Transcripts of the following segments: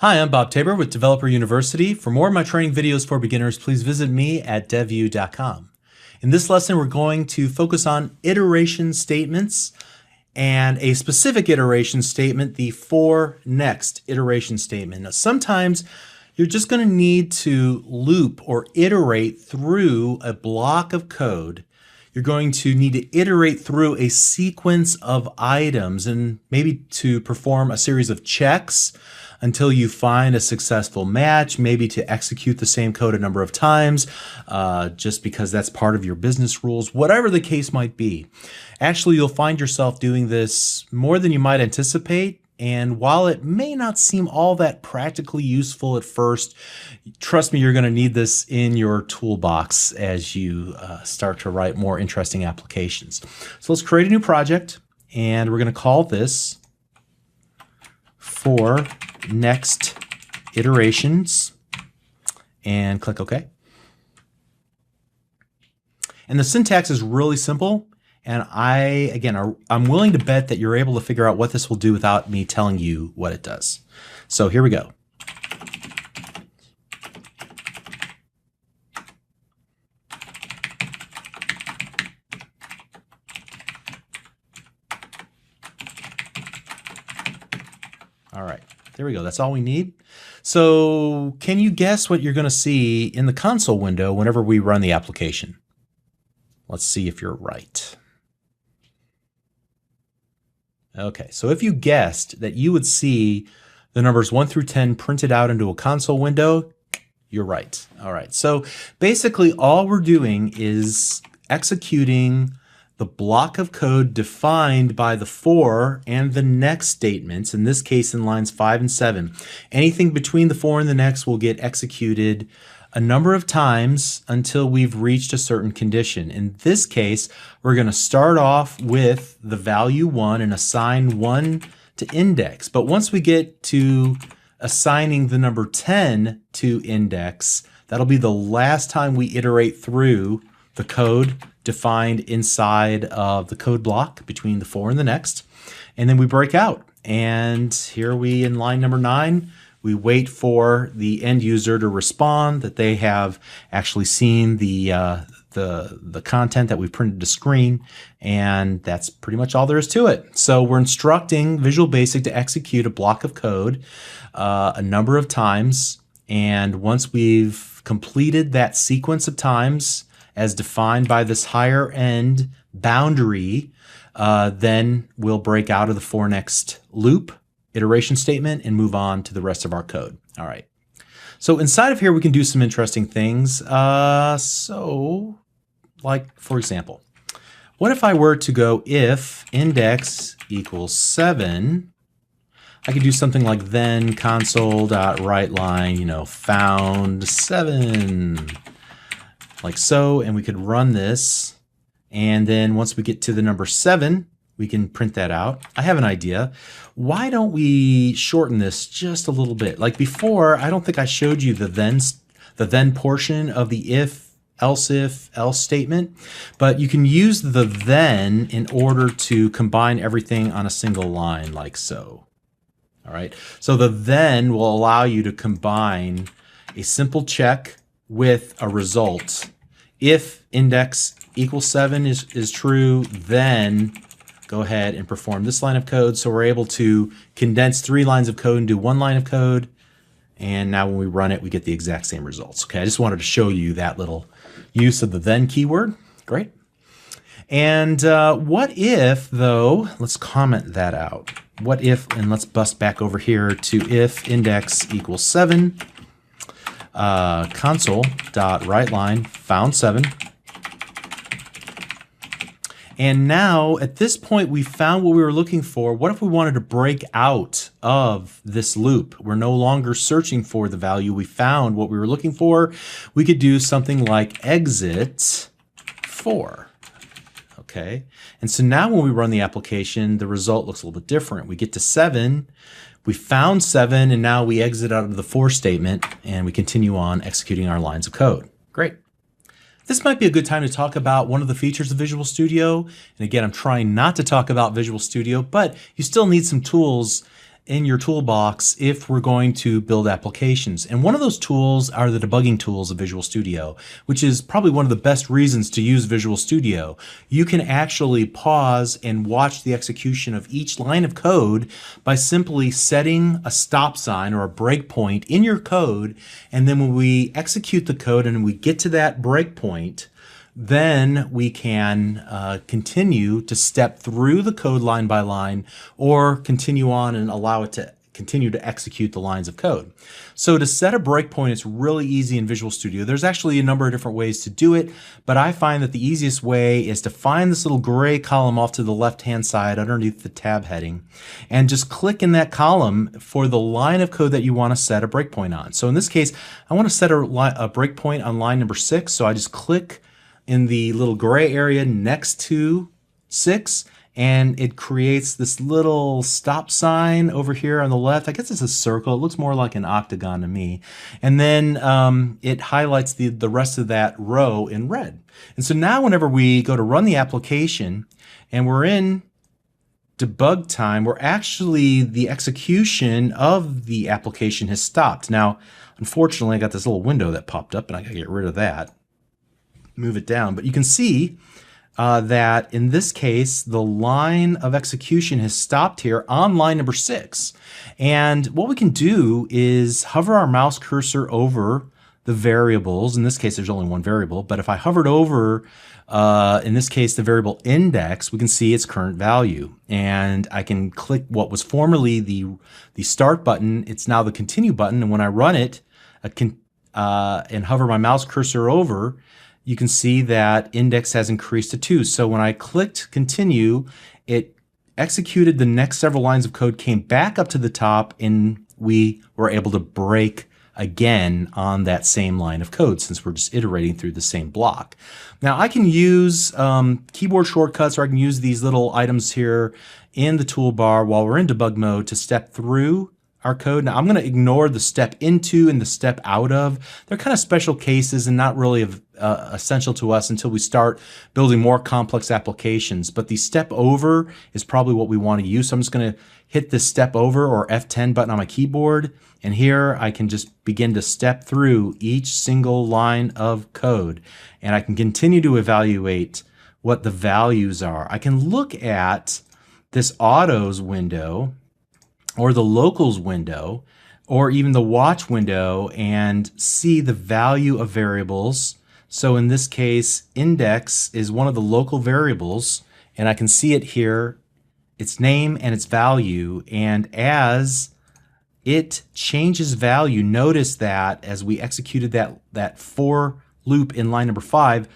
Hi, I'm Bob Tabor with Developer University. For more of my training videos for beginners, please visit me at devview.com. In this lesson, we're going to focus on iteration statements and a specific iteration statement, the for next iteration statement. Now, sometimes you're just going to need to loop or iterate through a block of code. You're going to need to iterate through a sequence of items and maybe to perform a series of checks until you find a successful match, maybe to execute the same code a number of times, just because that's part of your business rules, whatever the case might be. Actually, you'll find yourself doing this more than you might anticipate. And while it may not seem all that practically useful at first, trust me, you're going to need this in your toolbox as you start to write more interesting applications. So let's create a new project, and we're going to call this for next iterations and click OK. And the syntax is really simple. And I'm willing to bet that you're able to figure out what this will do without me telling you what it does. So here we go. All right, there we go. That's all we need. So can you guess what you're going to see in the console window whenever we run the application? Let's see if you're right. Okay, so if you guessed that you would see the numbers 1 through 10 printed out into a console window, you're right. All right, so basically all we're doing is executing the block of code defined by the for and the next statements, in this case in lines 5 and 7. Anything between the for and the next will get executed a number of times until we've reached a certain condition. In this case, we're going to start off with the value 1 and assign 1 to index. But once we get to assigning the number 10 to index, that'll be the last time we iterate through the code defined inside of the code block between the for and the next. And then we break out. And here we, in line number 9, we wait for the end user to respond that they have actually seen the content that we've printed to screen, and that's pretty much all there is to it. So we're instructing Visual Basic to execute a block of code a number of times, and once we've completed that sequence of times as defined by this higher end boundary, then we'll break out of the for next loop iteration statement and move on to the rest of our code. All right. So inside of here, we can do some interesting things. So like, for example, what if I were to go if index equals 7, I could do something like then console.writeLine, found 7, like so, and we could run this. And then once we get to the number 7, we can print that out. I have an idea. Why don't we shorten this just a little bit? Like before, I don't think I showed you the then portion of the if, else statement, but you can use the then in order to combine everything on a single line like so. All right. So the then will allow you to combine a simple check with a result. If index equals 7 is true, then go ahead and perform this line of code. So we're able to condense 3 lines of code into 1 line of code. And now when we run it, we get the exact same results. Okay, I just wanted to show you that little use of the then keyword. Great. And what if, though, let's comment that out. What if, and let's bust back over here to if index equals 7, console.writeLine found 7. And now, at this point, we found what we were looking for. What if we wanted to break out of this loop? We're no longer searching for the value. We found what we were looking for. We could do something like exit 4. Okay. And so now when we run the application, the result looks a little bit different. We get to 7. We found 7, and now we exit out of the for statement, and we continue on executing our lines of code. Great. This might be a good time to talk about one of the features of Visual Studio. And again, I'm trying not to talk about Visual Studio, but you still need some tools in your toolbox if we're going to build applications. And one of those tools are the debugging tools of Visual Studio, which is probably one of the best reasons to use Visual Studio. You can actually pause and watch the execution of each line of code by simply setting a stop sign or a breakpoint in your code. And then when we execute the code and we get to that breakpoint, then we can continue to step through the code line by line or continue on and allow it to continue to execute the lines of code. So to set a breakpoint, it's really easy in Visual Studio. There's actually a number of different ways to do it, but I find that the easiest way is to find this little gray column off to the left-hand side underneath the tab heading and just click in that column for the line of code that you want to set a breakpoint on. So in this case, I want to set a breakpoint on line number 6, so I just click in the little gray area next to 6, and it creates this little stop sign over here on the left. I guess it's a circle. It looks more like an octagon to me. And then it highlights the rest of that row in red. And so now whenever we go to run the application and we're in debug time, we're actually, the execution of the application has stopped. Now, unfortunately, I got this little window that popped up and I gotta get rid of that. Move it down, but you can see that in this case the line of execution has stopped here on line number 6, and what we can do is hover our mouse cursor over the variables. In this case there's only one variable, but if I hovered over in this case the variable index, we can see its current value, and I can click what was formerly the start button. It's now the continue button, and when I run it and hover my mouse cursor over, you can see that index has increased to 2. So when I clicked continue, it executed the next several lines of code, came back up to the top, and we were able to break again on that same line of code since we're just iterating through the same block. Now I can use keyboard shortcuts, or I can use these little items here in the toolbar while we're in debug mode to step through our code. Now I'm going to ignore the step into and the step out of. They're kind of special cases and not really essential to us until we start building more complex applications. But the step over is probably what we want to use. So I'm just going to hit this step over or F10 button on my keyboard. And here I can just begin to step through each single line of code. And I can continue to evaluate what the values are. I can look at this autos window or the locals window, or even the watch window, and see the value of variables. So in this case, index is one of the local variables, and I can see it here, its name and its value. And as it changes value, notice that as we executed that for loop in line number 5,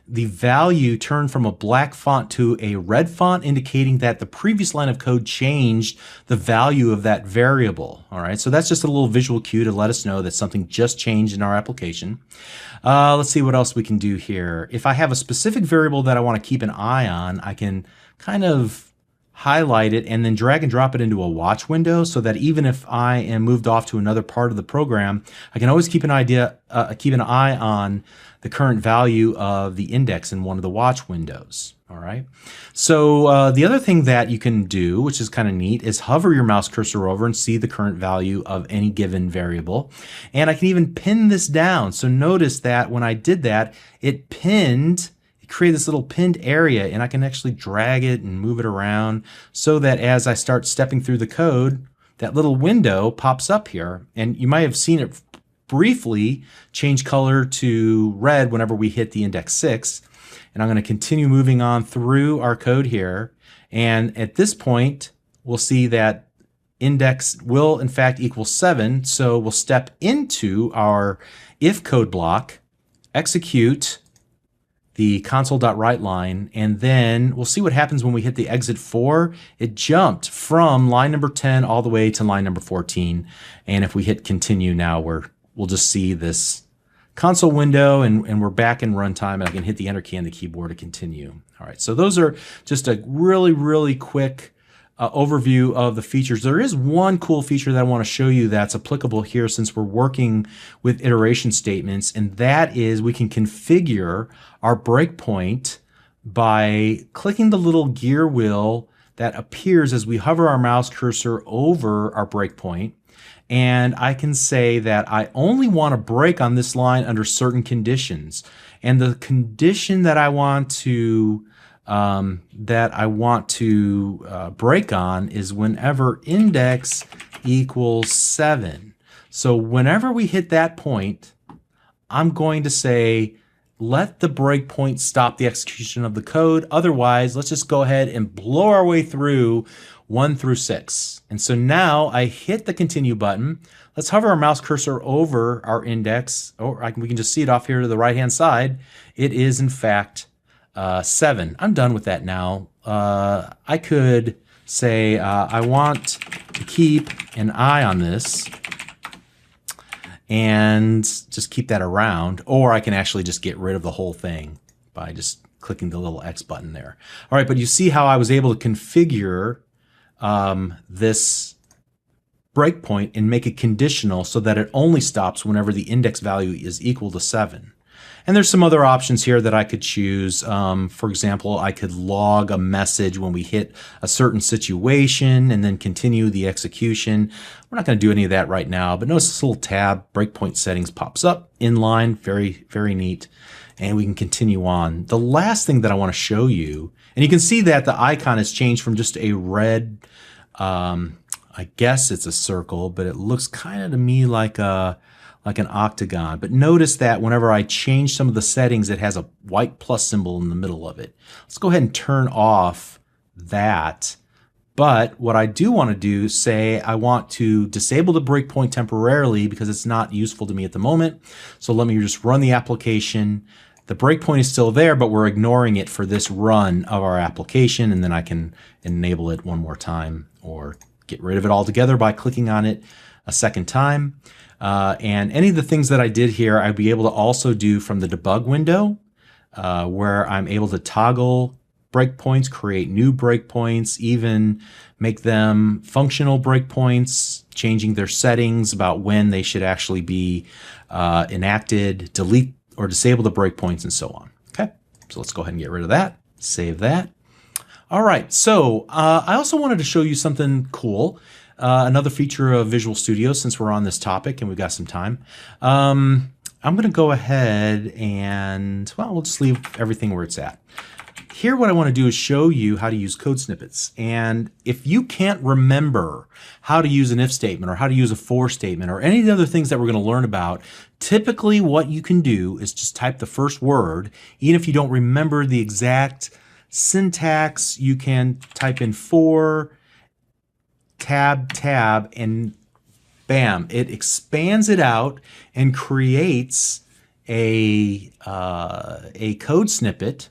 the value turned from a black font to a red font, indicating that the previous line of code changed the value of that variable. All right, so that's just a little visual cue to let us know that something just changed in our application. Let's see what else we can do here. If I have a specific variable that I want to keep an eye on, I can kind of highlight it and then drag and drop it into a watch window, so that even if I am moved off to another part of the program, I can always keep an eye on the current value of the index in one of the watch windows. All right. So the other thing that you can do, which is kind of neat, is hover your mouse cursor over and see the current value of any given variable. And I can even pin this down. So notice that when I did that, it created this little pinned area, and I can actually drag it and move it around so that as I start stepping through the code, that little window pops up here. And you might have seen it briefly change color to red whenever we hit the index 6. And I'm going to continue moving on through our code here. And at this point, we'll see that index will in fact equal 7. So we'll step into our if code block, execute the console.write line, and then we'll see what happens when we hit the exit 4. It jumped from line number 10 all the way to line number 14. And if we hit continue now, we'll just see this console window, and we're back in runtime, and I can hit the enter key on the keyboard to continue. All right, so those are just a really, really quick overview of the features. There is one cool feature that I want to show you that's applicable here since we're working with iteration statements, and that is we can configure our breakpoint by clicking the little gear wheel that appears as we hover our mouse cursor over our breakpoint. And I can say that I only want to break on this line under certain conditions. And the condition that I want to break on is whenever index equals 7. So whenever we hit that point, I'm going to say, let the breakpoint stop the execution of the code. Otherwise, let's just go ahead and blow our way through 1 through 6. And so now I hit the continue button. Let's hover our mouse cursor over our index, or we can just see it off here to the right hand side. It is in fact 7. I'm done with that now. I could say I want to keep an eye on this and just keep that around, or I can actually just get rid of the whole thing by just clicking the little X button there. All right, but you see how I was able to configure this breakpoint and make it conditional so that it only stops whenever the index value is equal to 7. And there's some other options here that I could choose. For example, I could log a message when we hit a certain situation and then continue the execution. We're not going to do any of that right now, but notice this little tab, breakpoint settings, pops up inline. Very, very neat. And we can continue on. The last thing that I want to show you, and you can see that the icon has changed from just a red, I guess it's a circle, but it looks kind of to me like an octagon. But notice that whenever I change some of the settings, it has a white plus symbol in the middle of it. Let's go ahead and turn off that. But what I do want to do, say I want to disable the breakpoint temporarily because it's not useful to me at the moment. So let me just run the application. The breakpoint is still there, but we're ignoring it for this run of our application, and then I can enable it one more time or get rid of it altogether by clicking on it a second time. And any of the things that I did here, I'd be able to also do from the debug window, where I'm able to toggle breakpoints, create new breakpoints, even make them functional breakpoints, changing their settings about when they should actually be enacted, delete or disable the breakpoints, and so on. Okay, so let's go ahead and get rid of that, save that. All right, so I also wanted to show you something cool. Another feature of Visual Studio, since we're on this topic and we've got some time. I'm going to go ahead and, well, we'll just leave everything where it's at. Here, what I want to do is show you how to use code snippets. And if you can't remember how to use an if statement or how to use a for statement or any of the other things that we're going to learn about, typically what you can do is just type the first word. Even if you don't remember the exact syntax, you can type in for, tab, and bam, it expands it out and creates a code snippet.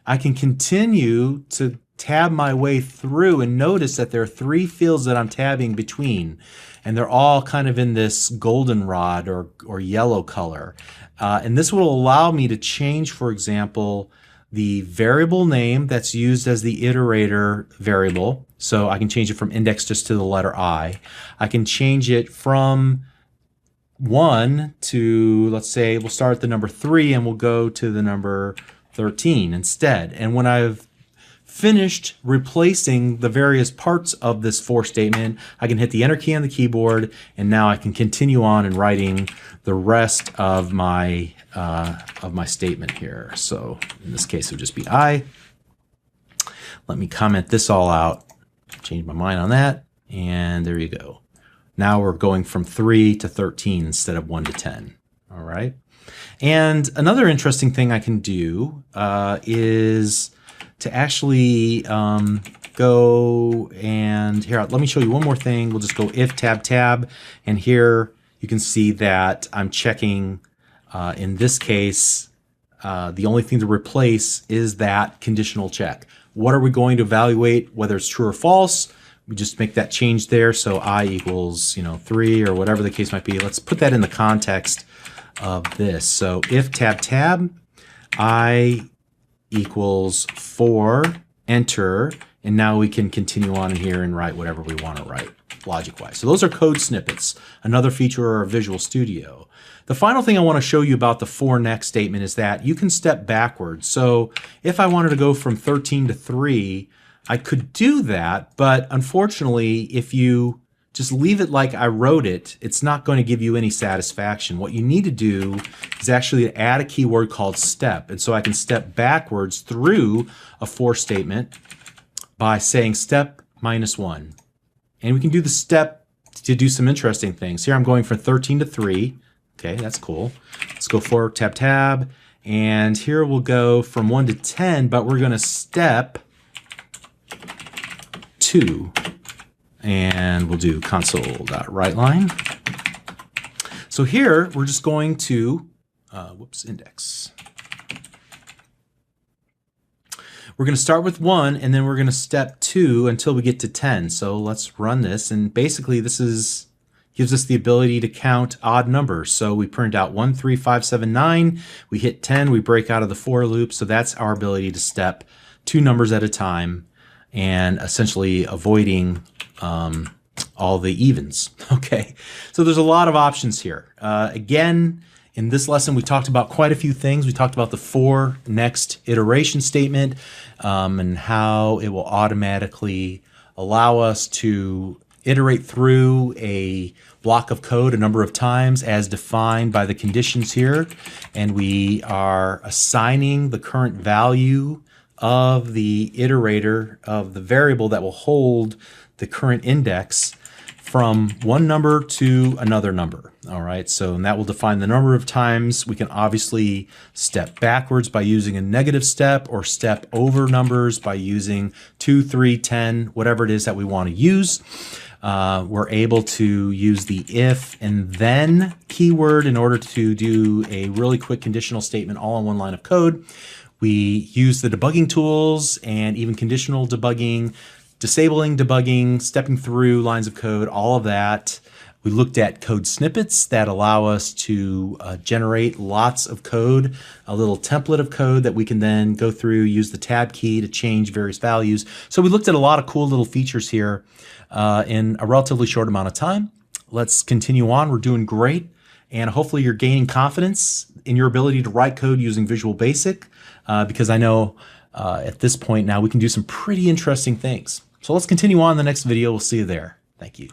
I can continue to tab my way through and notice that there are 3 fields that I'm tabbing between, and they're all kind of in this goldenrod or yellow color. And this will allow me to change, for example, the variable name that's used as the iterator variable. So I can change it from index just to the letter I. I can change it from 1 to, let's say, we'll start at the number 3 and we'll go to the number 13 instead. And when I've finished replacing the various parts of this for statement, I can hit the enter key on the keyboard, and now I can continue on and writing the rest of my statement here. So in this case, it would just be I. Let me comment this all out, change my mind on that, and there you go. Now we're going from 3 to 13 instead of 1 to 10. All right. And another interesting thing I can do is to actually go and here, let me show you one more thing. We'll just go if tab, and here you can see that I'm checking, in this case, the only thing to replace is that conditional check. What are we going to evaluate, whether it's true or false? We just make that change there. So I equals, 3 or whatever the case might be. Let's put that in the context of this. So if tab, I equals 4, enter, and now we can continue on in here and write whatever we want to write logic-wise. So those are code snippets, another feature of Visual Studio. The final thing I want to show you about the for next statement is that you can step backwards. So if I wanted to go from 13 to 3, I could do that, but unfortunately, if you just leave it like I wrote it, it's not going to give you any satisfaction. What you need to do is actually add a keyword called step. And so I can step backwards through a for statement by saying step -1. And we can do the step to do some interesting things. Here I'm going from 13 to 3. Okay, that's cool. Let's go for tab, tab. And here we'll go from 1 to 10, but we're going to step 2. And we'll do console.writeLine. So here we're just going to, index. We're going to start with 1 and then we're going to step 2 until we get to 10. So let's run this. And basically this gives us the ability to count odd numbers. So we print out 1, 3, 5, 7, 9. We hit 10, we break out of the for loop. So that's our ability to step 2 numbers at a time and essentially avoiding all the evens. Okay, so there's a lot of options here. Again, in this lesson, we talked about quite a few things. We talked about the for next iteration statement and how it will automatically allow us to iterate through a block of code a number of times as defined by the conditions here. And we are assigning the current value of the iterator of the variable that will hold the current index from one number to another number. All right, so and that will define the number of times we can obviously step backwards by using a negative step or step over numbers by using 2, 3, 10, whatever it is that we want to use. We're able to use the if and then keyword in order to do a really quick conditional statement all in one line of code. We use the debugging tools and even conditional debugging, disabling debugging, stepping through lines of code, all of that. We looked at code snippets that allow us to generate lots of code, a little template of code that we can then go through, use the tab key to change various values. So we looked at a lot of cool little features here in a relatively short amount of time. Let's continue on. We're doing great. And hopefully you're gaining confidence in your ability to write code using Visual Basic, because I know at this point now we can do some pretty interesting things. So let's continue on in the next video. We'll see you there. Thank you.